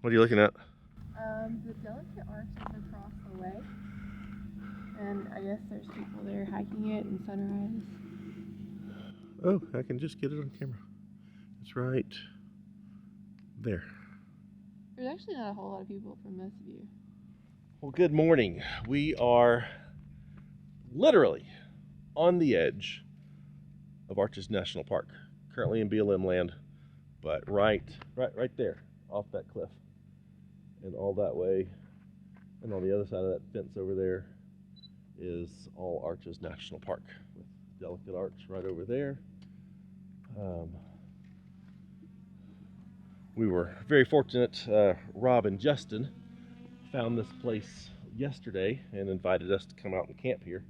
What are you looking at? The delicate arch is across the way, and I guess there's people there hiking it in sunrise. Oh, I can just get it on camera. It's right there. There's actually not a whole lot of people from this view. Well, good morning. We are literally on the edge of Arches National Park, currently in BLM land, but right there, off that cliff, and all that way, and on the other side of that fence over there is all Arches National Park, with Delicate Arch right over there. We were very fortunate. Rob and Justin found this place yesterday and invited us to come out and camp here.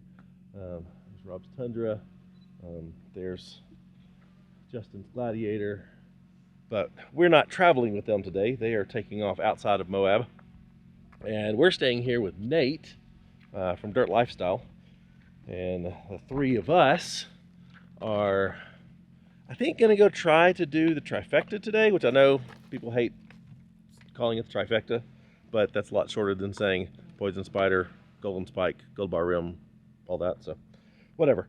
There's Rob's Tundra. There's Justin's Gladiator. But we're not traveling with them today. They are taking off outside of Moab. And we're staying here with Nate from Dirt Lifestyle. And the three of us are, I think, going to go try to do the trifecta today, which I know people hate calling it the trifecta, but that's a lot shorter than saying Poison Spider, Golden Spike, Gold Bar Rim, all that, so whatever.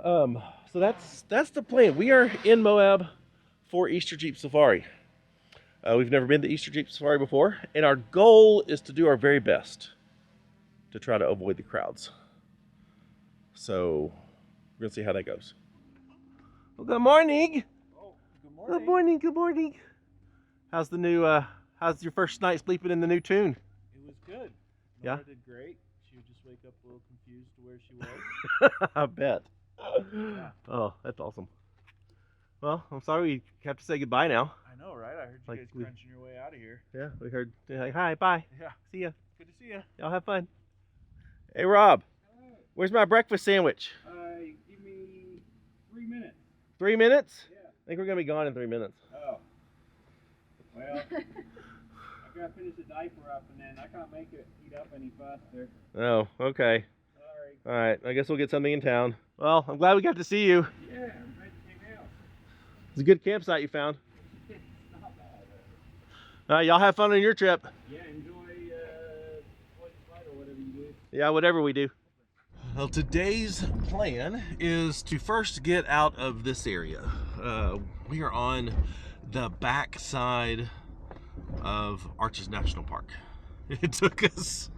So that's the plan. We are in Moab for Easter Jeep Safari. We've never been to Easter Jeep Safari before, and our goal is to do our very best to try to avoid the crowds. So we're gonna see how that goes. Well, good morning. Oh, good morning. Good morning. Good morning. How's the new? How's your first night sleeping in the new tune? It was good. Yeah? Nora did great. She would just wake up a little confused to where she was. I bet. Yeah. Oh, that's awesome. Well, I'm sorry we have to say goodbye now. I know, right? I heard you guys crunching your way out of here. Yeah, we heard. Like, hi, bye. Yeah. See ya. Good to see you. Y'all have fun. Hey, Rob. Where's my breakfast sandwich? Give me 3 minutes. 3 minutes? Yeah. I think we're gonna be gone in 3 minutes. Oh. Well, I gotta finish the diaper up and then I can't make it heat up any faster. Oh, okay. Sorry. All right. I guess we'll get something in town. Well, I'm glad we got to see you. Yeah, I'm glad you came out. It's a good campsite you found. It's not bad. All right, y'all have fun on your trip. Yeah, enjoy Poison Spider or whatever you do. Yeah, whatever we do. Well, today's plan is to first get out of this area. We are on the back side of Arches National Park. It took us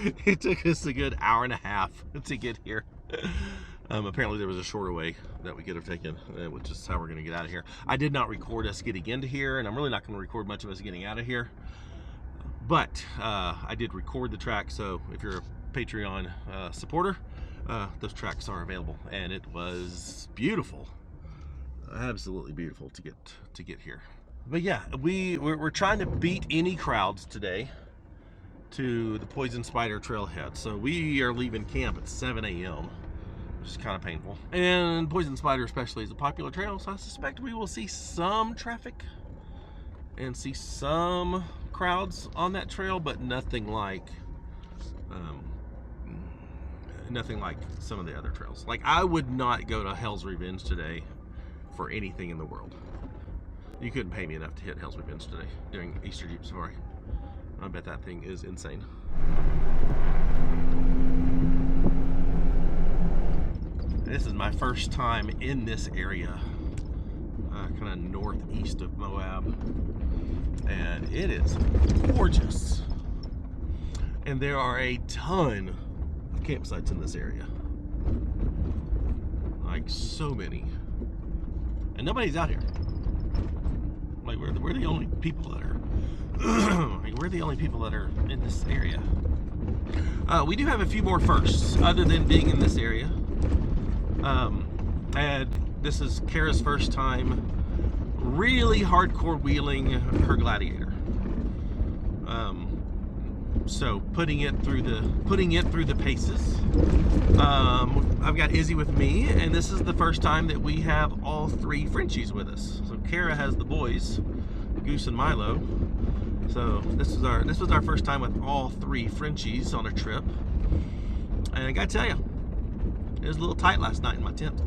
a good hour and a half to get here. Apparently there was a shorter way that we could have taken, which is how we're going to get out of here. I did not record us getting into here, and I'm really not going to record much of us getting out of here. But I did record the track, so if you're a Patreon supporter, those tracks are available, and it was beautiful, absolutely beautiful to get here. But yeah, we're trying to beat any crowds today to the Poison Spider trailhead. So we are leaving camp at 7 a.m. which is kind of painful. And Poison Spider especially is a popular trail, so I suspect we will see some traffic and see some crowds on that trail, but nothing like some of the other trails. Like, I would not go to Hell's Revenge today for anything in the world. You couldn't pay me enough to hit Hell's Revenge today during Easter Jeep Safari. I bet that thing is insane. This is my first time in this area, kind of northeast of Moab, and it is gorgeous. And there are a ton of campsites in this area, like so many, and nobody's out here. Like, we're the only people that are we're the only people that are in this area. We do have a few more firsts other than being in this area. And this is Kara's first time really hardcore wheeling her Gladiator. So putting it through the paces. I've got Izzy with me, and this is the first time that we have all three Frenchies with us. So Kara has the boys, Goose and Milo. So this was our first time with all three Frenchies on a trip. And I gotta tell you, it was a little tight last night in my tent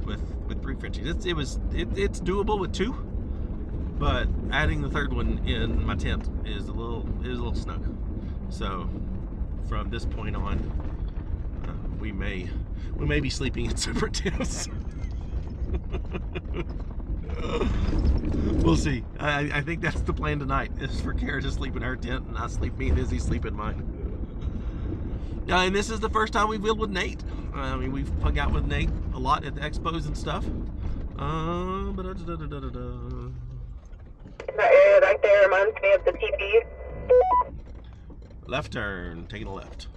with three Frenchies. It's doable with two, but adding the third one in my tent is a little snug. So from this point on, we may be sleeping in separate tents. We'll see. I think that's the plan tonight, is for Kara to sleep in her tent and me and Izzy sleep in mine. And this is the first time we've wheeled with Nate. I mean, we've hung out with Nate a lot at the expos and stuff. Right there, reminds me of the TP. Left turn, taking a left.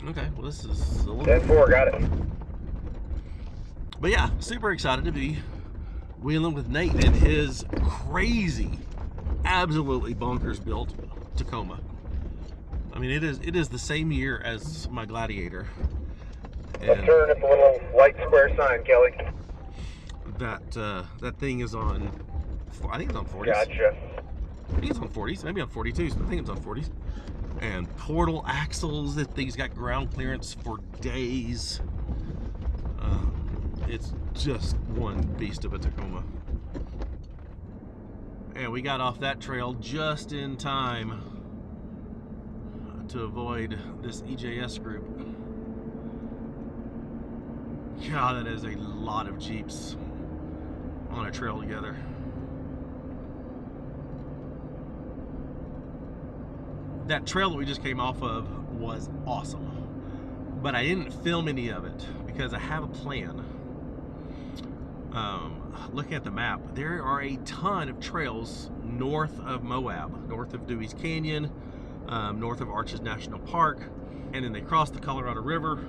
Okay, well this is a little 10-4, got it. But yeah, super excited to be wheeling with Nate and his crazy, absolutely bonkers built Tacoma. I mean, it is the same year as my Gladiator. Left turn at the little white square sign, Kelly. That thing is on, I think it's on 40s. Gotcha. I think it's on 40s, maybe on 42s, but I think it's on 40s. And portal axles, that thing's got ground clearance for days. It's just one beast of a Tacoma. And we got off that trail just in time to avoid this EJS group. God, that is a lot of Jeeps on a trail together. That trail that we just came off of was awesome, but I didn't film any of it because I have a plan. Looking at the map, there are a ton of trails north of Moab, north of Dewey's Canyon, north of Arches National Park, and then they cross the Colorado River,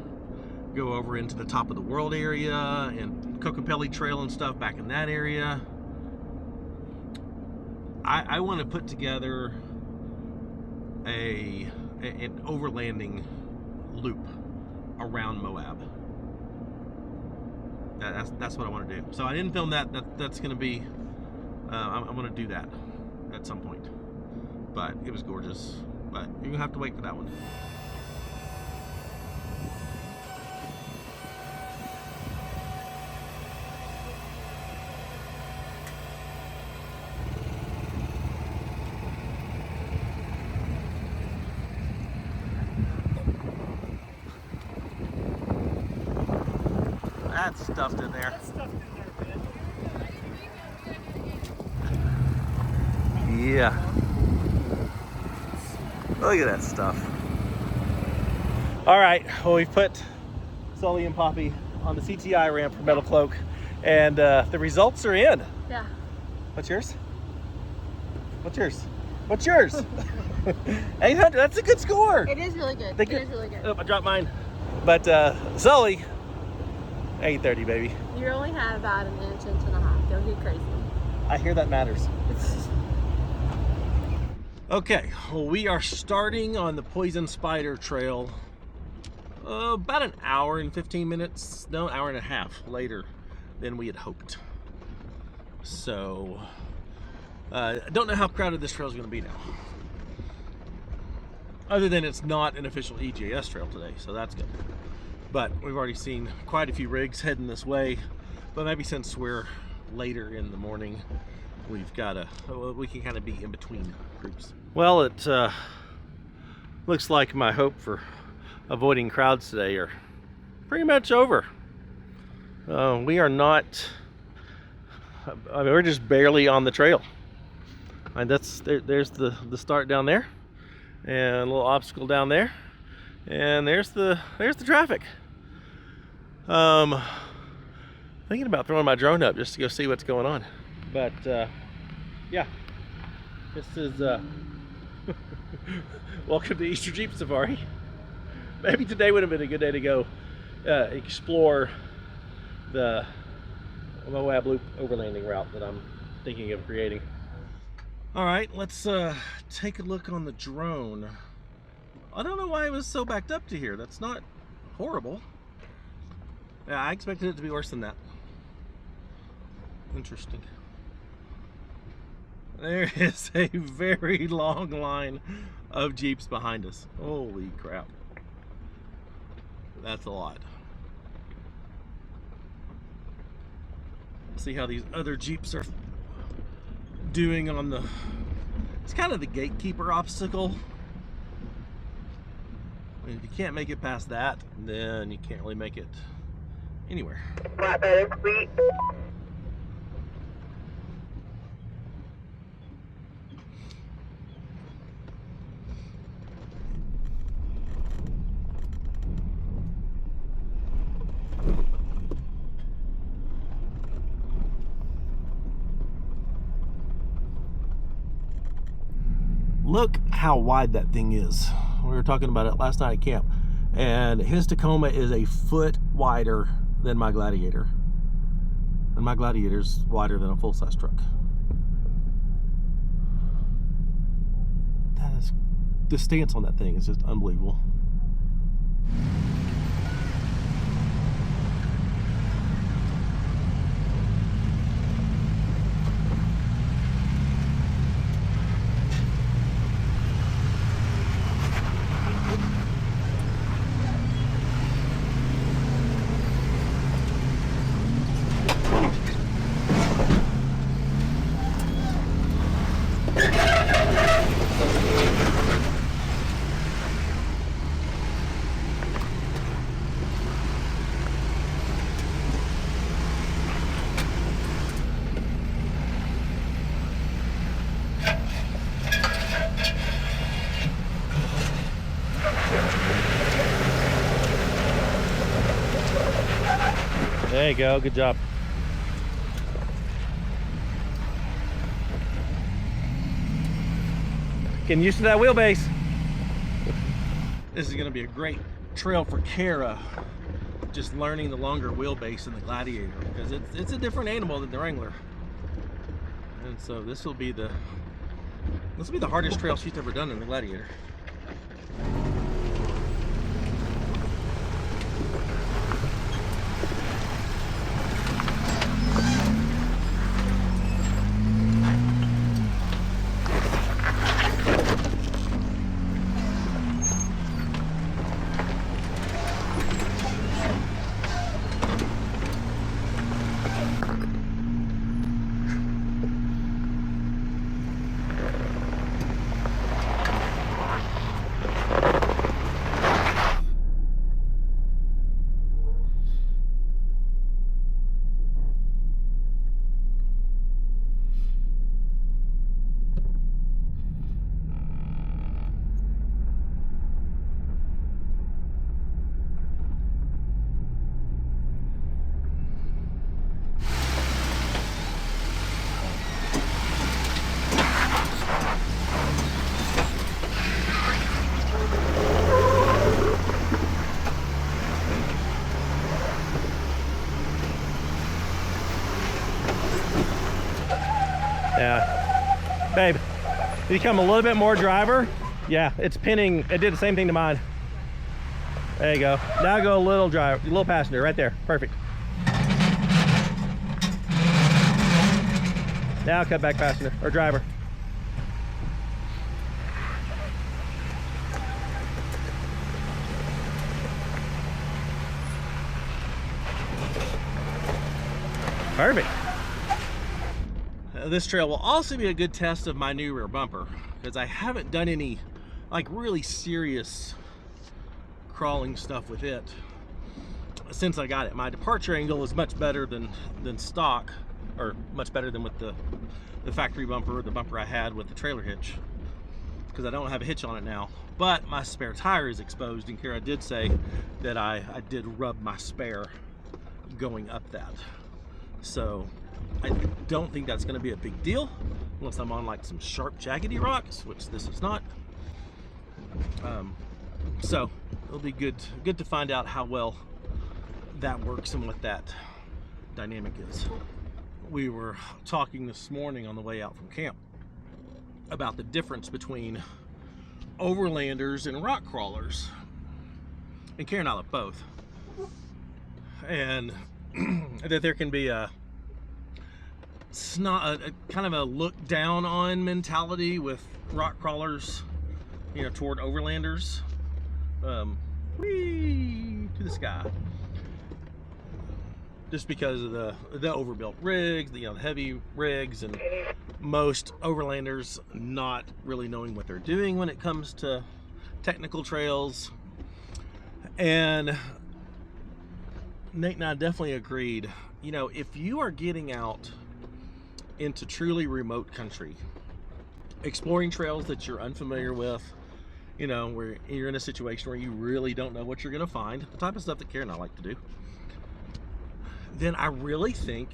go over into the top of the world area and Cocopelli Trail and stuff back in that area. I want to put together an overlanding loop around Moab. That's what I want to do. So I didn't film that. That's going to be, I'm going to do that at some point. But it was gorgeous. But you're going to have to wait for that one. That's stuffed in there. That's stuffed in there, man. Yeah. Look at that stuff. All right, well, we've put Sully and Poppy on the CTI ramp for Metal Cloak, and the results are in. Yeah. What's yours? What's yours? What's yours? 800, that's a good score. It is really good. Thank It you. is really good. Oh, I dropped mine. But Sully, 830, baby. You only had about an inch and a half. Don't get crazy. I hear that matters. Okay, well, we are starting on the Poison Spider Trail about an hour and 15 minutes, no, hour and a half later than we had hoped. So, I don't know how crowded this trail is going to be now. Other than it's not an official EJS trail today, so that's good. But we've already seen quite a few rigs heading this way, but maybe since we're later in the morning, we've got we can kind of be in between groups. Well, it looks like my hope for avoiding crowds today are pretty much over. We are not, I mean, we're just barely on the trail. And there's the start down there, and a little obstacle down there, and there's the traffic. Thinking about throwing my drone up just to go see what's going on, but yeah, this is welcome to Easter Jeep Safari. Maybe today would have been a good day to go explore the Moab Loop overlanding route that I'm thinking of creating. All right, let's take a look on the drone. I don't know why it was so backed up to here. That's not horrible. Yeah, I expected it to be worse than that. Interesting. There is a very long line of Jeeps behind us. Holy crap. That's a lot. See how these other Jeeps are doing on the, it's kind of the gatekeeper obstacle. And if you can't make it past that, then you can't really make it anywhere. Flatbed complete. Look how wide that thing is. We were talking about it last night at camp, and his Tacoma is a foot wider than my Gladiator, and my Gladiator's wider than a full-size truck. That is, the stance on that thing is just unbelievable. There you go, good job. Getting used to that wheelbase. This is gonna be a great trail for Kara, just learning the longer wheelbase in the Gladiator, because it's a different animal than the Wrangler. And so this will be the hardest trail she's ever done in the Gladiator. Yeah. Babe, become a little bit more driver. Yeah, it's pinning. It did the same thing to mine. There you go. Now go a little driver, a little passenger right there. Perfect. Now cut back passenger or driver. Perfect. This trail will also be a good test of my new rear bumper, because I haven't done any like really serious crawling stuff with it since I got it. My departure angle is much better than stock, or much better than with the factory bumper, the bumper I had with the trailer hitch, because I don't have a hitch on it now. But my spare tire is exposed, and Kara did say that I did rub my spare going up that. So I don't think that's going to be a big deal unless I'm on like some sharp jaggedy rocks, which this is not. So it'll be good to find out how well that works and what that dynamic is. We were talking this morning on the way out from camp about the difference between overlanders and rock crawlers, and Kara and I love both, and that there can be a kind of a look down on mentality with rock crawlers, you know, toward overlanders. Whee to the sky. just because of the overbuilt rigs, the heavy rigs, and most overlanders not really knowing what they're doing when it comes to technical trails. And Nate and I definitely agreed, if you are getting out into truly remote country, exploring trails that you're unfamiliar with, where you're in a situation where you really don't know what you're going to find, the type of stuff that Karen and I like to do, then I really think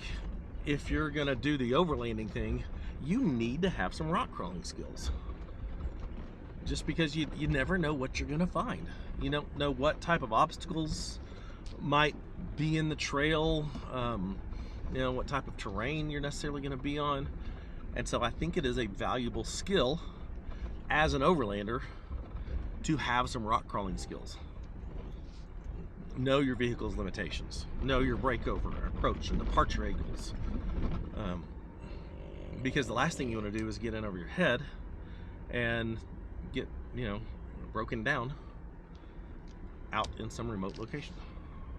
if you're going to do the overlanding thing, you need to have some rock crawling skills. Just because you never know what you're going to find. You don't know what type of obstacles might be in the trail, what type of terrain you're necessarily going to be on. And so I think it is a valuable skill as an overlander to have some rock crawling skills. Know your vehicle's limitations. Know your breakover, approach, and departure angles. Because the last thing you want to do is get in over your head and get, broken down out in some remote location.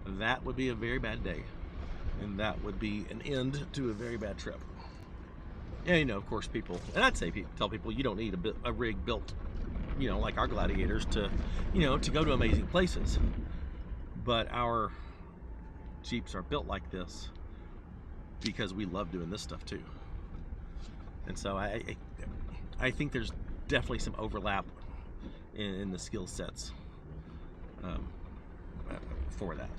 That would be a very bad day. And that would be an end to a very bad trip. And, of course, tell people you don't need a rig built, like our Gladiators to go to amazing places. But our Jeeps are built like this because we love doing this stuff too. And so I think there's definitely some overlap in the skill sets for that.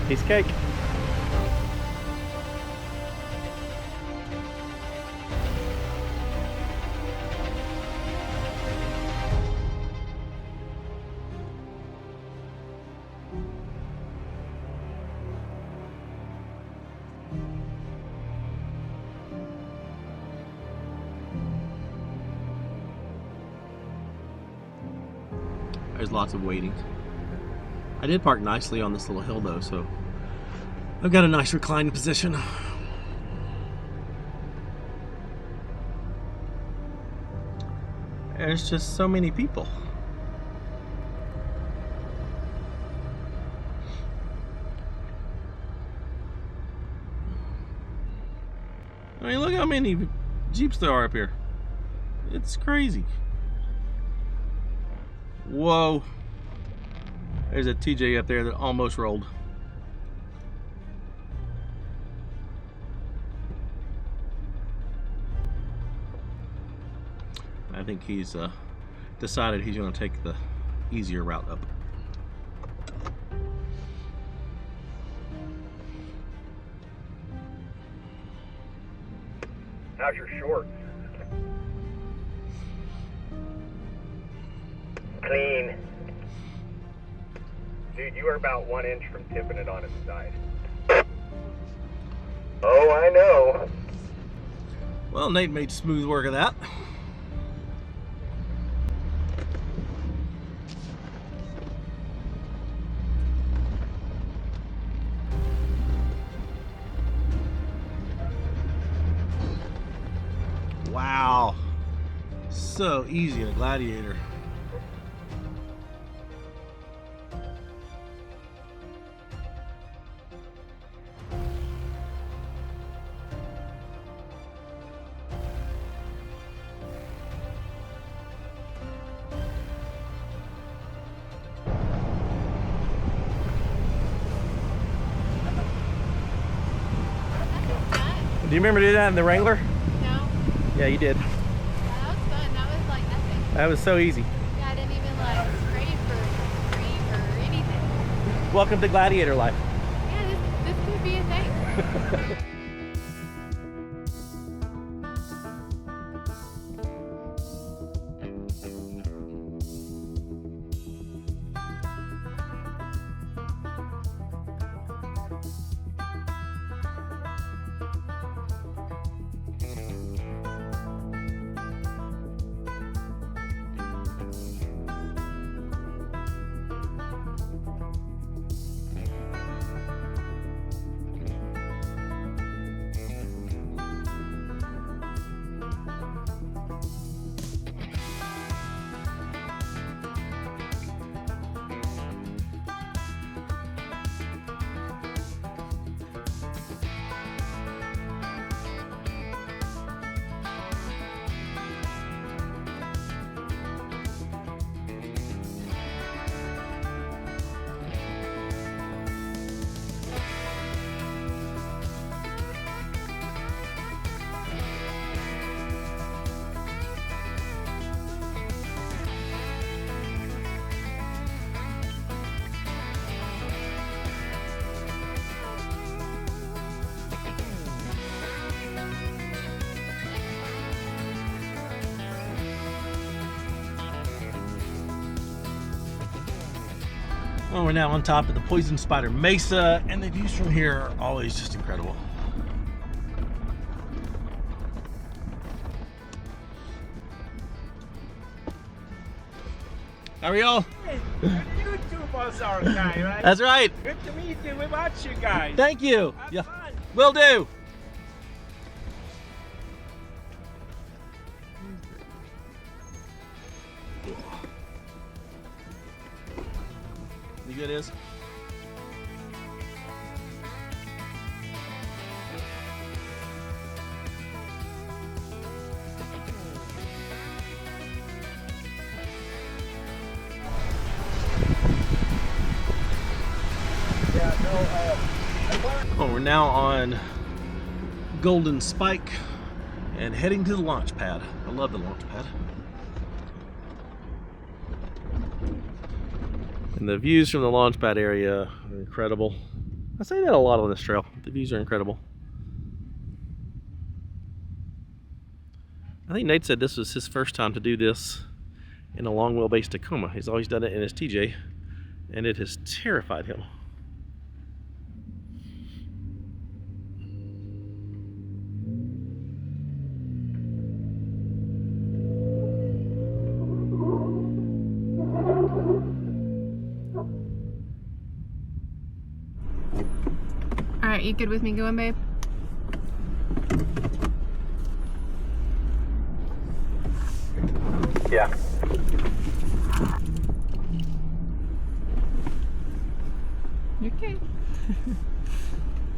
Piece of cake. There's lots of waiting. I did park nicely on this little hill though, so I've got a nice reclining position. There's just so many people. I mean, look how many Jeeps there are up here. It's crazy. Whoa. There's a TJ up there that almost rolled. I think he's decided he's going to take the easier route up. How's your shorts? Clean. Dude, you are about 1 inch from tipping it on its side. Oh, I know. Well, Nate made smooth work of that. so easy in a Gladiator. Do you remember doing that in the Wrangler? No. Yeah, you did. Yeah, that was fun. That was like nothing. That was so easy. Yeah, I didn't even like scrape or scream or anything. Welcome to Gladiator life. Yeah, this could be a thing. Well, we're now on top of the Poison Spider Mesa, and the views from here are always just incredible. How are y'all? Hey, YouTube Ozark guy, right? That's right. Good to meet you. We watch you guys. Thank you. Have Yeah, fun. will do. You good, Iz? Oh, we're now on Golden Spike and heading to the launch pad. I love the launch pad. And the views from the launch pad area are incredible. I say that a lot on this trail. The views are incredible. I think Nate said this was his first time to do this in a long wheelbase Tacoma. He's always done it in his TJ, and it has terrified him. Alright, you good with me going, babe? Yeah. You're okay.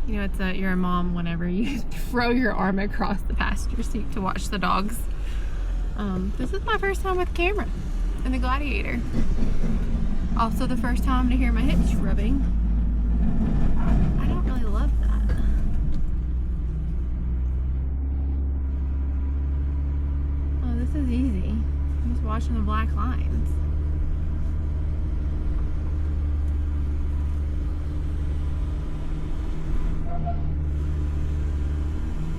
You know, you're a mom whenever you throw your arm across the passenger seat to watch the dogs. This is my first time with camera in the Gladiator. Also the first time to hear my hips rubbing. I don't really love that. Oh, this is easy. I'm just watching the black lines.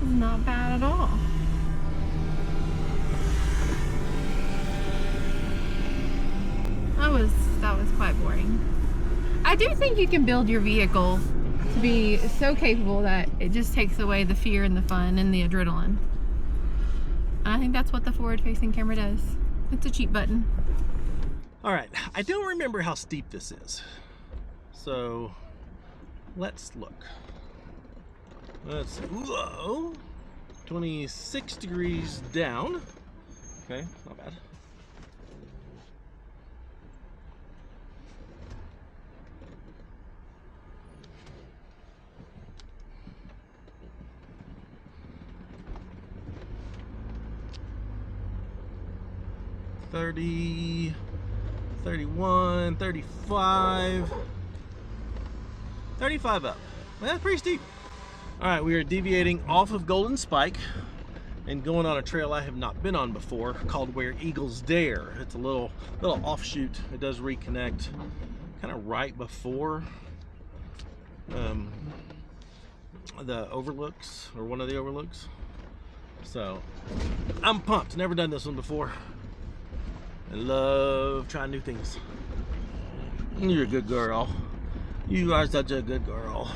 It's not bad at all. That was quite boring. I do think you can build your vehicle to be so capable that it just takes away the fear and the fun and the adrenaline. And I think that's what the forward-facing camera does. It's a cheat button. All right, I don't remember how steep this is. So let's look. Let's see. Whoa, 26 degrees down Okay, not bad. $30, $31, $35, $35 up. Well, that's pretty steep. All right, we are deviating off of Golden Spike and going on a trail I have not been on before called Where Eagles Dare. It's a little offshoot. It does reconnect kind of right before the overlooks, or one of the overlooks. So I'm pumped. Never done this one before. I love trying new things. You're a good girl. You are such a good girl.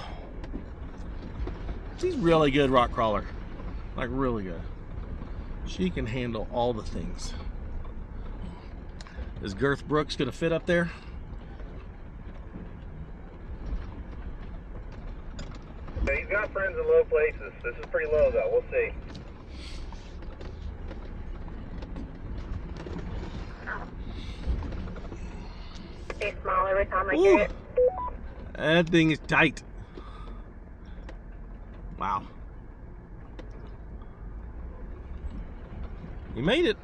She's really good rock crawler. Like really good. She can handle all the things. Is Girth Brooks gonna fit up there? He's got friends in low places. This is pretty low though. We'll see. Stay small every time I get it. That thing is tight. Wow. You made it.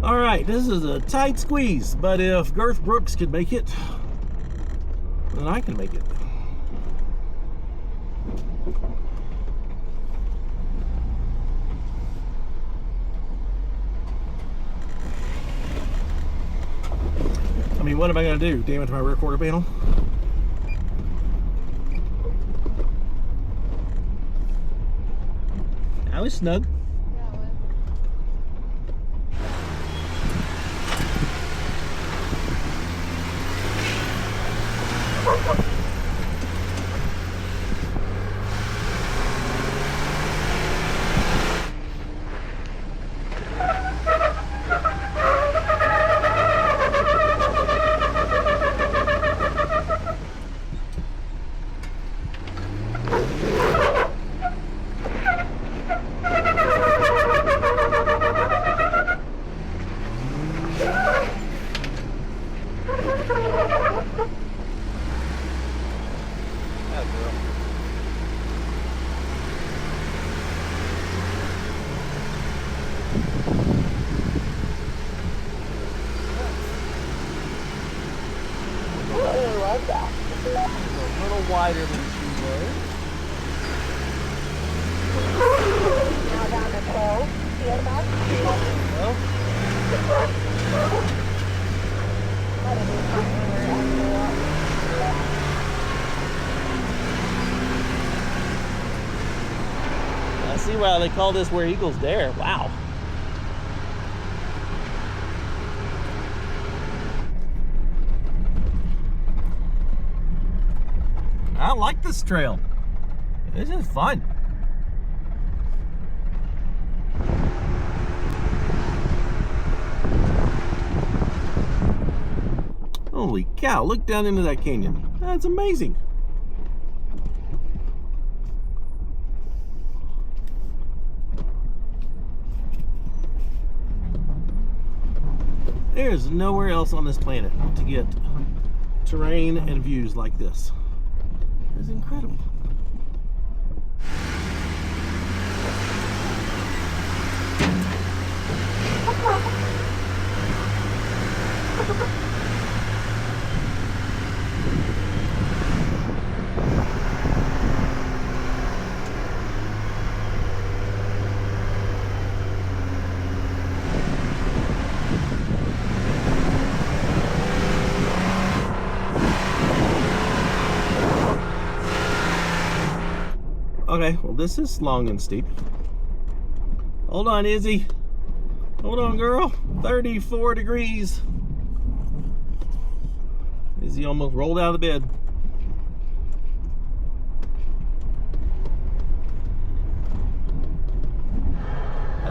All right, this is a tight squeeze, but if Girth Brooks could make it, then I can make it. I mean, what am I gonna do? Damage my rear quarter panel? That was snug. A little wider than she was. Now down to 12. Feel that? Well, I see why they call this Where Eagles Dare. Wow. I like this trail. This is fun. Holy cow, look down into that canyon. That's amazing. There's nowhere else on this planet to get terrain and views like this. It's incredible. Okay, well this is long and steep. Hold on, Izzy. Hold on, girl. 34 degrees. Izzy almost rolled out of the bed.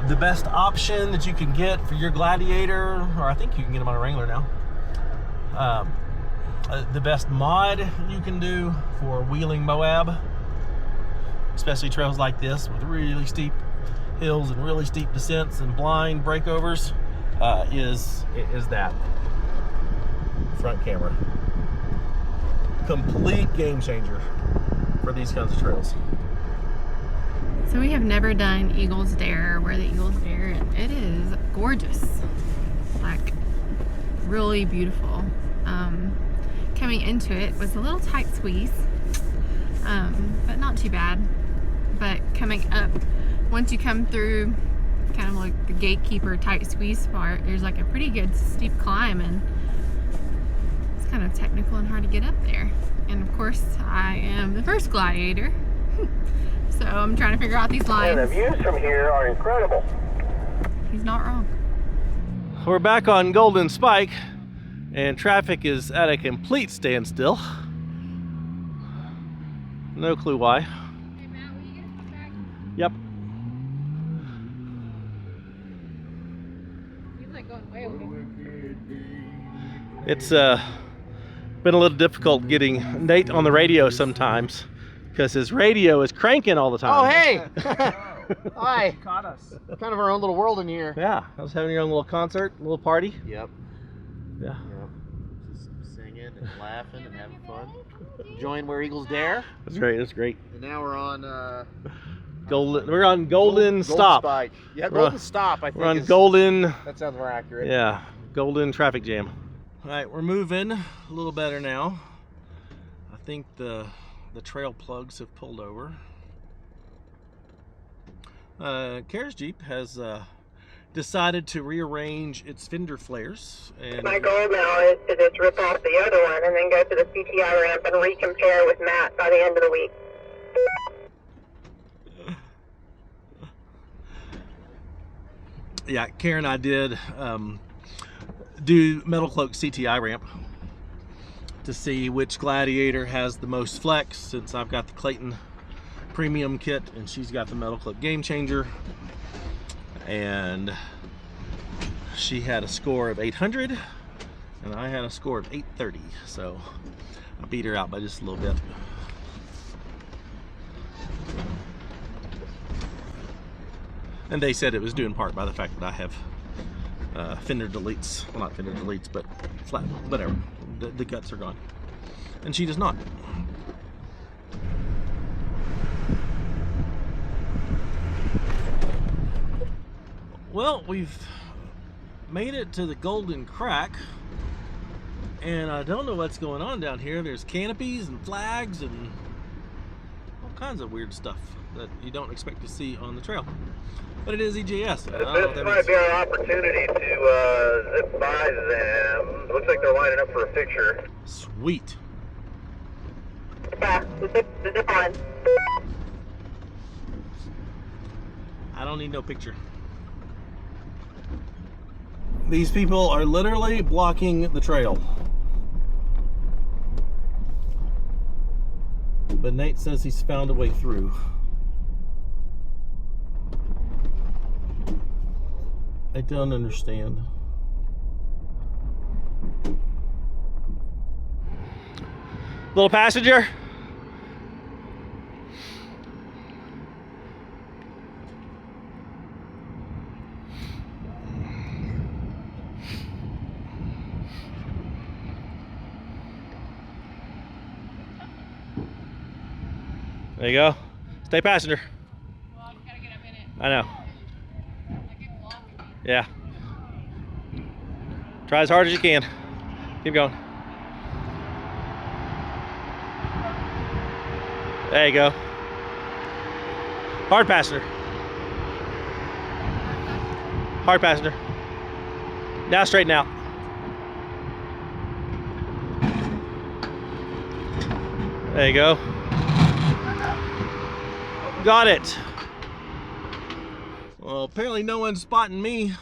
The best option that you can get for your Gladiator, or I think you can get them on a Wrangler now. The best mod you can do for wheeling Moab, especially trails like this with really steep hills and really steep descents and blind breakovers is that front camera. Complete game changer for these kinds of trails. So we have never done Eagles Dare, where the Eagles Dare, and it is gorgeous, like really beautiful. Coming into it was a little tight squeeze, but not too bad. But coming up, once you come through kind of like the gatekeeper tight squeeze part, there's like a pretty good steep climb, and it's kind of technical and hard to get up there. And of course, I am the first Gladiator, so I'm trying to figure out these lines. And the views from here are incredible. He's not wrong. We're back on Golden Spike, and traffic is at a complete standstill. No clue why. Hey Matt, will you get us back? Yep. He's like going way over. It's been a little difficult getting Nate on the radio sometimes because his radio is cranking all the time. Oh, hey! Hi. Caught us. Kind of our own little world in here. Yeah, I was having your own little concert, little party. Yep. Yeah. Just singing and laughing and having fun. Enjoying Where Eagles Dare. That's great. That's great. And now we're on Golden. We're on Golden Stop. Spike. Yeah, We're Golden on- Stop, I think. We're on is- Golden. That sounds more accurate. Yeah, Golden traffic jam. All right, we're moving a little better now. I think the trail plugs have pulled over. Kara's Jeep has decided to rearrange its fender flares, and My goal now is to just rip off the other one and then go to the CTI ramp and recompare with Matt by the end of the week. yeah, Kara and I did do Metal Cloak CTI ramp to see which Gladiator has the most flex, since I've got the Clayton Premium kit and she's got the Metal Cloak Game Changer, and she had a score of 800 and I had a score of 830, so I beat her out by just a little bit. And they said it was due in part by the fact that I have fender deletes. Well, not fender deletes, but flat, whatever. The guts are gone. And she does not. Well, we've made it to the Golden Crack, and I don't know what's going on down here. There's canopies and flags and all kinds of weird stuff that you don't expect to see on the trail. But it is EJS. I don't know what This that might means. be our opportunity to zip by them. Looks like they're lining up for a picture. Sweet. Yeah, the zip on. I don't need no picture. These people are literally blocking the trail. But Nate says he's found a way through. I don't understand. Little passenger. There you go. Stay passenger. Well, you gotta get up in it. I know. Like it's blocking me. Yeah. Try as hard as you can. Keep going. There you go. Hard passenger. Hard passenger. Now straighten out. There you go. Got it. Well, apparently no one's spotting me.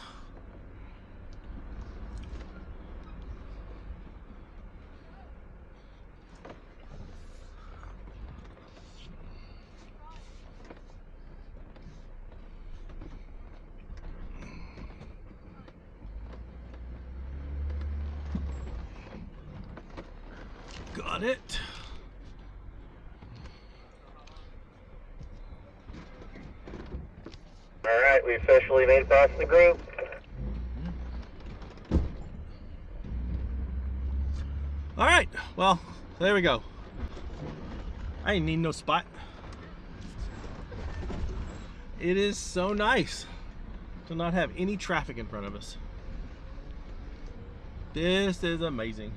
Got it. All right. Alright, we officially made it past the group. Alright, well, there we go. I ain't need no spot. It is so nice to not have any traffic in front of us. This is amazing.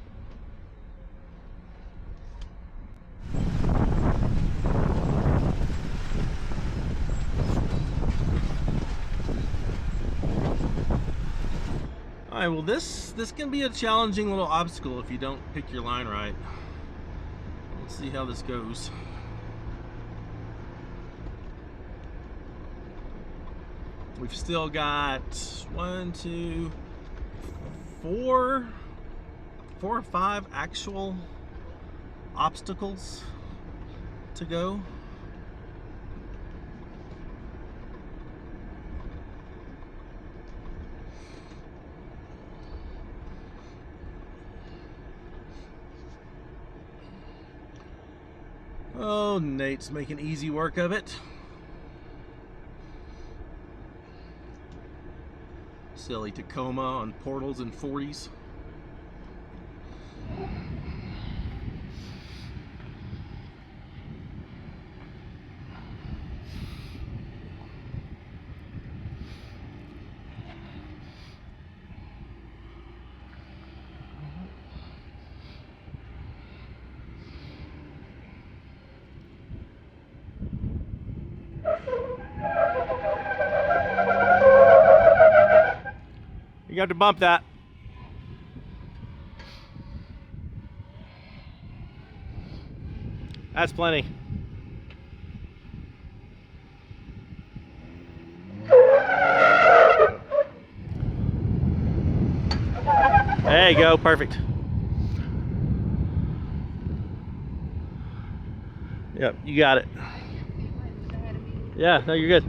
Alright, well this can be a challenging little obstacle if you don't pick your line right. Let's see how this goes. We've still got 1, 2, 4 or 5 actual obstacles to go. Oh, Nate's making easy work of it. Silly Tacoma on portals and 40s. You have to bump that. That's plenty. There you go, perfect. Yep, you got it. Yeah, no, you're good.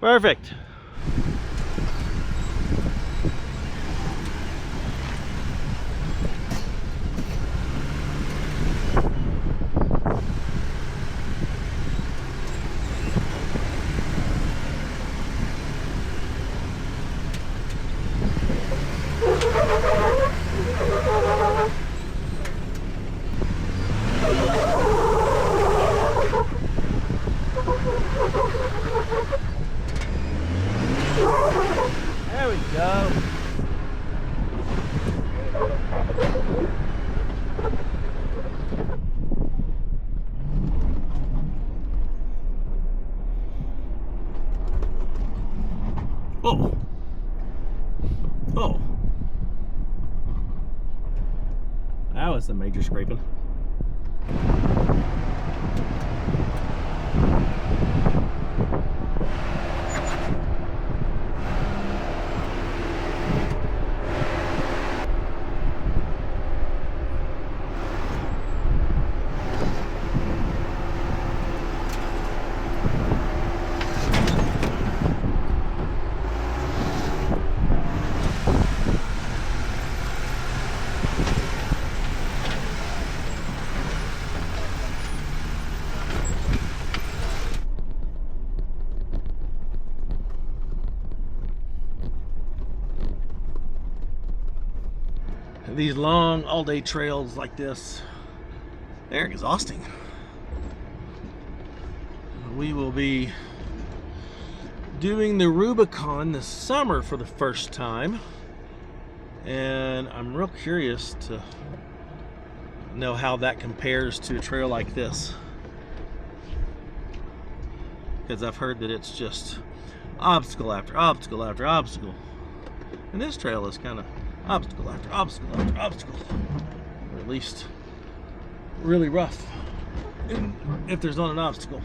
Perfect. There we go. Oh. Oh. That was some major scraping. These long all-day trails like this, they're exhausting. We will be doing the Rubicon this summer for the first time, and I'm real curious to know how that compares to a trail like this, because I've heard that it's just obstacle after obstacle after obstacle, and this trail is kind of obstacle after obstacle after obstacle, or at least really rough if there's not an obstacle.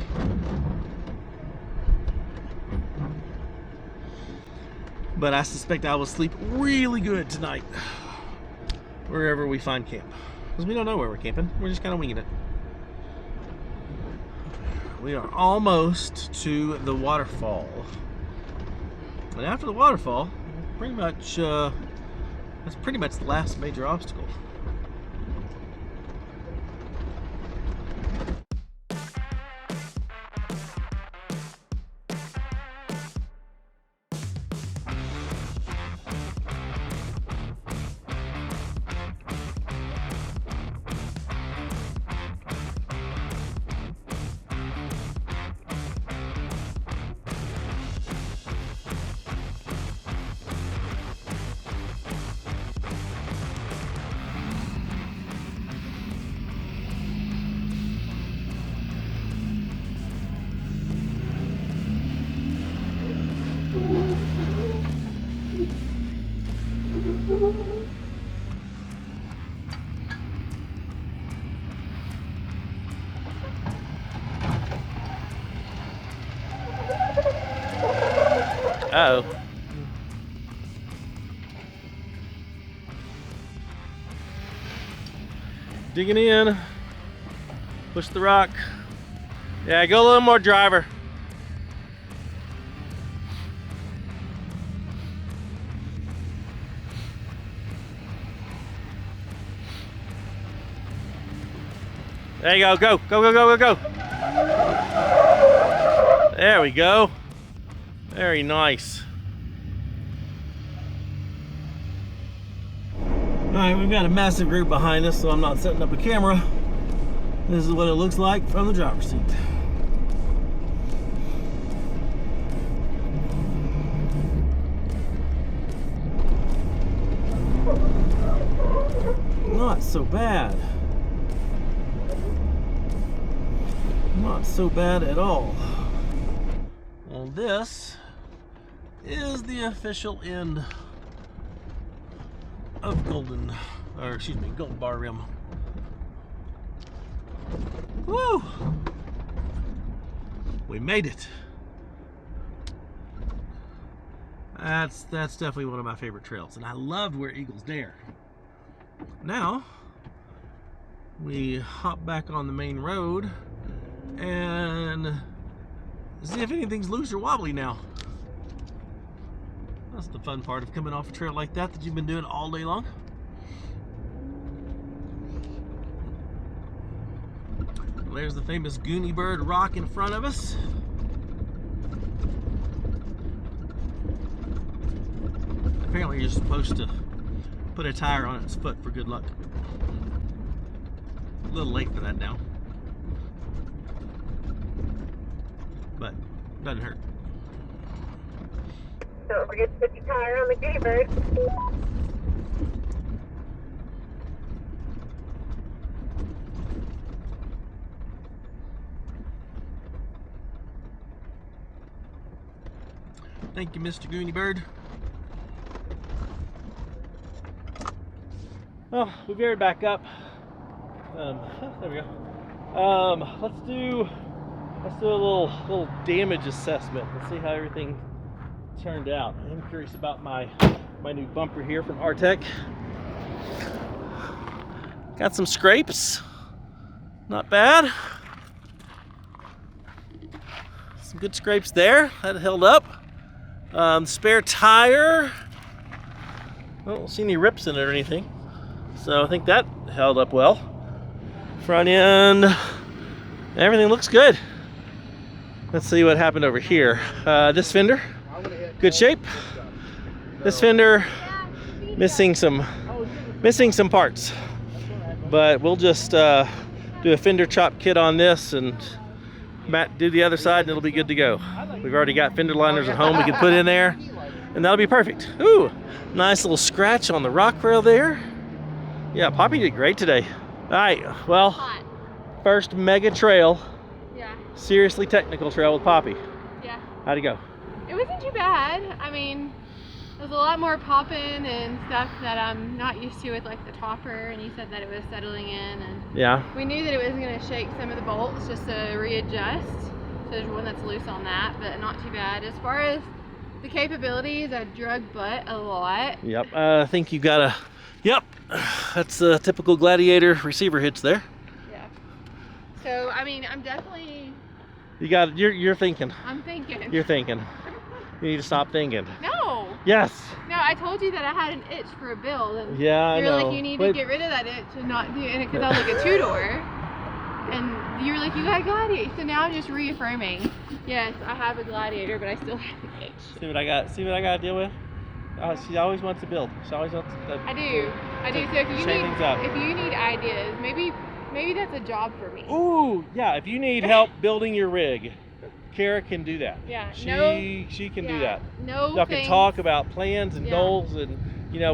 But I suspect I will sleep really good tonight wherever we find camp, because we don't know where we're camping. We're just kind of winging it. We are almost to the waterfall, and after the waterfall, pretty much that's pretty much the last major obstacle. Uh-oh. Digging in. Push the rock. Yeah, go a little more, driver. There you go, go, go, go, go, go, go. There we go. Very nice. All right, we've got a massive group behind us, so I'm not setting up a camera. This is what it looks like from the driver's seat. Not so bad. Not so bad at all. Well, this is the official end of Gold Bar Rim. Woo! We made it. That's definitely one of my favorite trails, and I loved where Eagles Dare. Now we hop back on the main road and see if anything's loose or wobbly now. That's the fun part of coming off a trail like that you've been doing all day long. There's the famous Goonie Bird rock in front of us. Apparently you're supposed to put a tire on its foot for good luck. A little late for that now, but doesn't hurt. Don't forget to put your tire on the Goonie Bird. Thank you, Mr. Goonie Bird. Well, we veered back up. There we go. Let's do a little damage assessment. Let's see how everything turned out. I'm curious about my new bumper here from Artec. Got some scrapes. Not bad. Some good scrapes there. That held up. Spare tire. I don't see any rips in it or anything. So I think that held up well. Front end, everything looks good. Let's see what happened over here. This fender, good shape. This fender, missing some parts. But we'll just do a fender chop kit on this and Matt do the other side and it'll be good to go. We've already got fender liners at home we can put in there and that'll be perfect. Ooh, nice little scratch on the rock rail there. Yeah, Poppy did great today. All right, well, first mega trail. Yeah. Seriously technical trail with Poppy. Yeah. How'd it go? It wasn't too bad. I mean, there's a lot more popping and stuff that I'm not used to with like the topper, and you said that it was settling in, and yeah, we knew that it was going to shake some of the bolts just to readjust. So there's one that's loose on that, but not too bad. As far as the capabilities, I drug butt a lot. Yep, I think you got a, yep, that's the typical Gladiator receiver hitch there. Yeah. So I mean, I'm definitely. You got, you're thinking. I'm thinking. You're thinking. You need to stop thinking. No. Yes. No, I told you that I had an itch for a build, and yeah, I know. you're like, you need to get rid of that itch and not do it because I was like a two-door, and you were like, you got a Gladiator. So now I'm just reaffirming. Yes, I have a Gladiator, but I still have an itch. See what I got. See what I got to deal with. She always wants to build. She always wants to. I do. So if you need ideas, maybe that's a job for me. Ooh, yeah. If you need help building your rig, Kara can do that. Yeah. She can do that. No. Y'all can talk about plans and goals and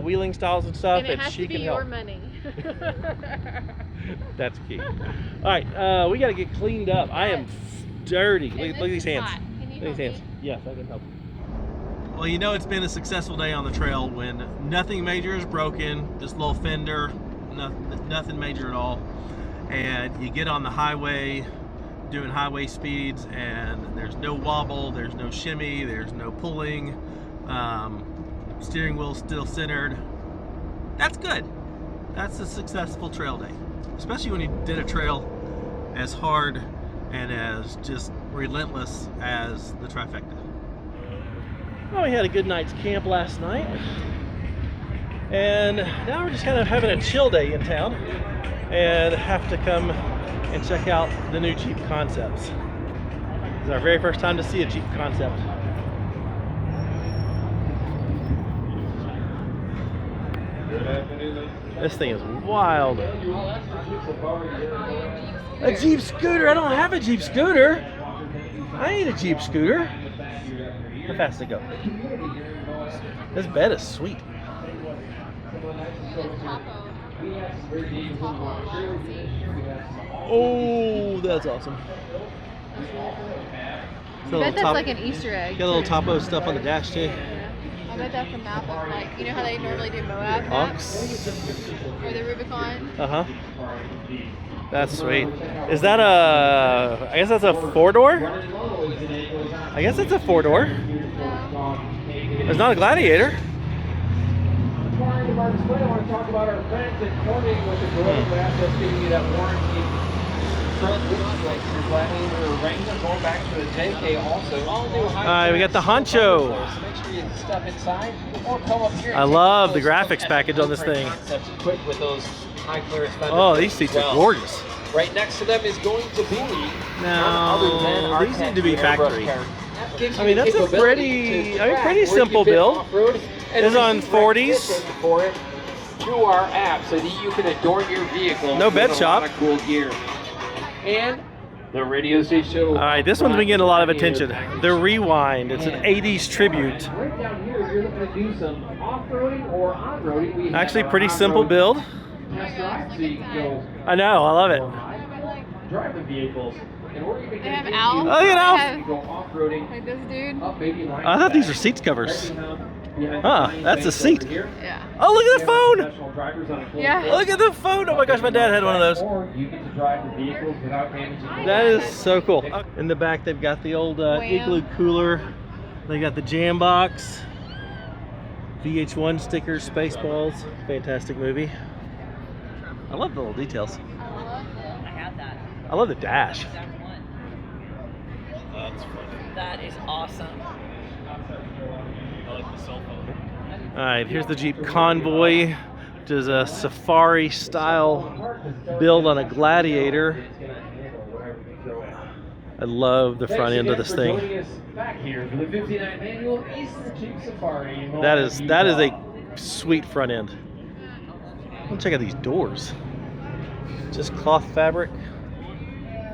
wheeling styles and stuff, and she can help. help. Money. That's key. All right, we got to get cleaned up. I am dirty. Look at these hands. Can you Look at these hands. me? Yes, I can help you. Well, it's been a successful day on the trail when nothing major is broken, just a little fender, nothing major at all. And you get on the highway, doing highway speeds, and there's no wobble, there's no shimmy, there's no pulling, steering wheel's still centered. That's good. That's a successful trail day, especially when you did a trail as hard and as just relentless as the trifecta. Well, we had a good night's camp last night, and now we're just kind of having a chill day in town and have to come and check out the new Jeep concepts. It's our very first time to see a Jeep concept. This thing is wild. A Jeep scooter? I don't have a Jeep scooter. I need a Jeep scooter. How fast does it go? This bed is sweet. Oh, that's awesome. I bet that's like an Easter egg. Got a little topo stuff on the dash too. I bet that's a map of, like, you know how they normally do Moab maps? Or the Rubicon? Uh-huh. That's sweet. Is that a, I guess that's a 4-door? I guess it's a 4-door. It's not a Gladiator. I want to talk about our friends at Corning with the growth assets giving you that warranty. Front wheel like your Gladiator or Wrangler going back to the 10K also. All new high. We got the honcho. Make sure you step inside or come up here. I love the graphics package on this thing. Quick with those high clearance fenders. Oh, these seats are gorgeous. Right next to them is going to be Now, these need to be factory. I mean, that's a pretty simple build. It's on 40s. For it through our app so that you can adorn your vehicle. No bed shop. With a lot of cool gear. And the radio station. All right, this one's been getting a lot of attention. The Rewind. It's an 80s tribute. Right down here, if you're looking to do some off-roading or on-roading, we Actually, pretty simple build. test drive so you can go I know, I love it. drive the vehicles. And or you can They have take Al. Oh, you know. They have, go off-roading like this dude. up maybe line I thought these were back. seat covers. Behind Huh, the that's a banks seat. over here. Yeah. Oh, look at the phone. Professional drivers on a full Yeah. course. Look at the phone. Oh my gosh, my dad had one of those. Or you get to drive the vehicles without damaging the That is so cool. In the back, they've got the old Igloo cooler. They got the jam box, VH1 stickers, Spaceballs. Fantastic movie. I love the little details. I love the dash. That is awesome. All right, here's the Jeep Convoy, which is a safari style build on a Gladiator. I love the front end of this thing. Back here for the 59th annual Eastern Jeep Safari in That Moab, is Utah. a sweet front end. Let's check out these doors. Just cloth fabric.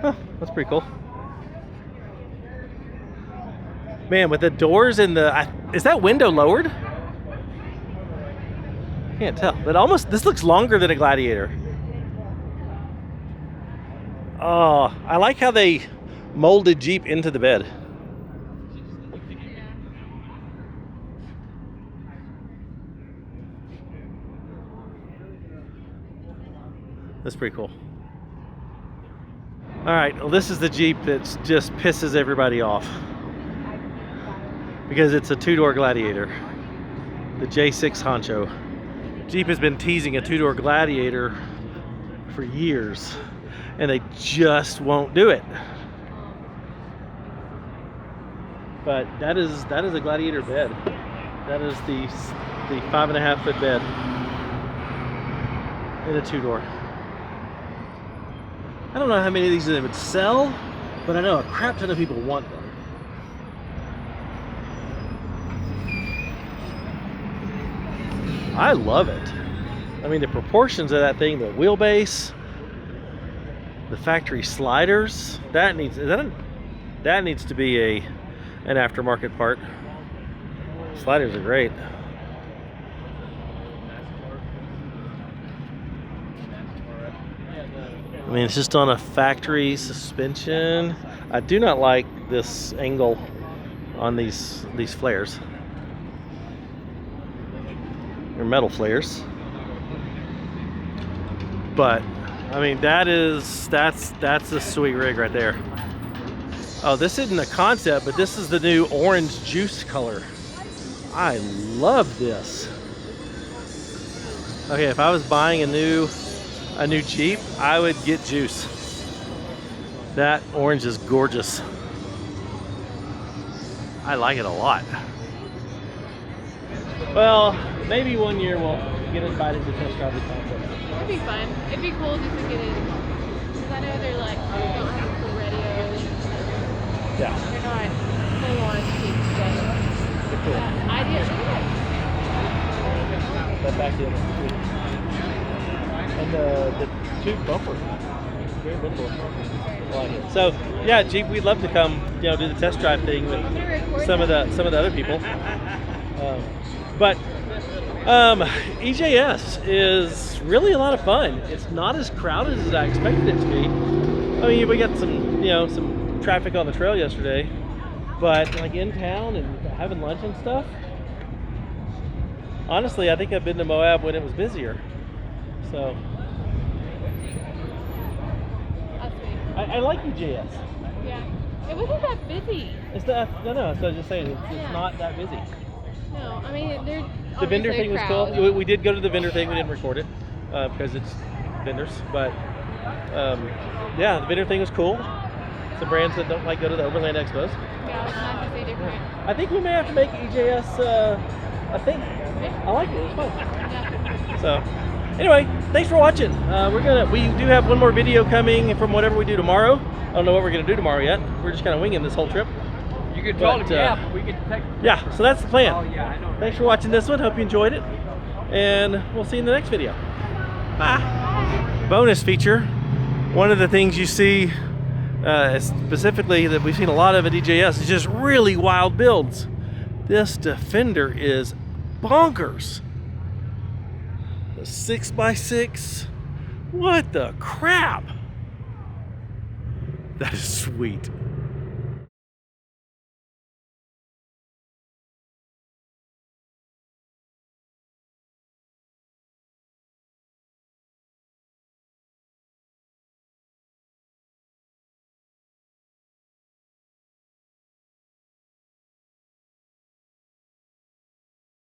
Huh, that's pretty cool. Man, with the doors and the, is that window lowered? Can't tell, but almost, this looks longer than a Gladiator. Oh, I like how they molded Jeep into the bed. That's pretty cool. All right, well, this is the Jeep that just pisses everybody off because it's a 2-door Gladiator, the J6 Honcho. Jeep has been teasing a 2-door Gladiator for years, and they just won't do it. But that is a Gladiator bed. That is the 5.5 foot bed in a 2-door. I don't know how many of these they would sell, but I know a crap ton of people want them. I love it. I mean, the proportions of that thing, the wheelbase, the factory sliders, that needs to be an aftermarket part. Sliders are great. I mean, it's just on a factory suspension. I do not like this angle on these flares. They're metal flares. But I mean, that's a sweet rig right there. Oh, this isn't a concept, but this is the new orange juice color. I love this. Okay, if I was buying a new Jeep, I would get juice. That orange is gorgeous. I like it a lot. Well, maybe one year we'll get invited to test drive the concept. It'd be fun. It'd be cool just to get in. Because I know they're like, you don't have a full radio. Yeah. They're not full on cheap today. They're cool. Idea. That back end is sweet. And the tube bumper. Very visible. I like it. So yeah, Jeep, we'd love to come, do the test drive thing with some of the other people. But EJS is really a lot of fun. It's not as crowded as I expected it to be. I mean, we got some traffic on the trail yesterday, but like in town and having lunch and stuff. Honestly, I think I've been to Moab when it was busier. So I like EJS. Yeah. It wasn't that busy. It's not. No. So I was just saying, it's not that busy. No, I mean, there's The vendor thing was cool. We did go to the vendor thing. We didn't record it because it's vendors. But yeah, the vendor thing was cool. Some brands that don't like go to the Overland Expos. Yeah, it's nice to see different. I think we may have to make EJS a thing. I like it. It was fun. Yeah. So anyway, thanks for watching. We do have one more video coming from whatever we do tomorrow. I don't know what we're gonna do tomorrow yet. We're just kind of winging this whole trip. You could tell him, yeah, we could take. Yeah, so that's the plan. Oh yeah, I know. Thanks for watching this one. Hope you enjoyed it. And we'll see you in the next video. Bye. Bonus feature. One of the things you see specifically that we've seen a lot of at EJS is just really wild builds. This Defender is bonkers. The 6x6. What the crap? That is sweet.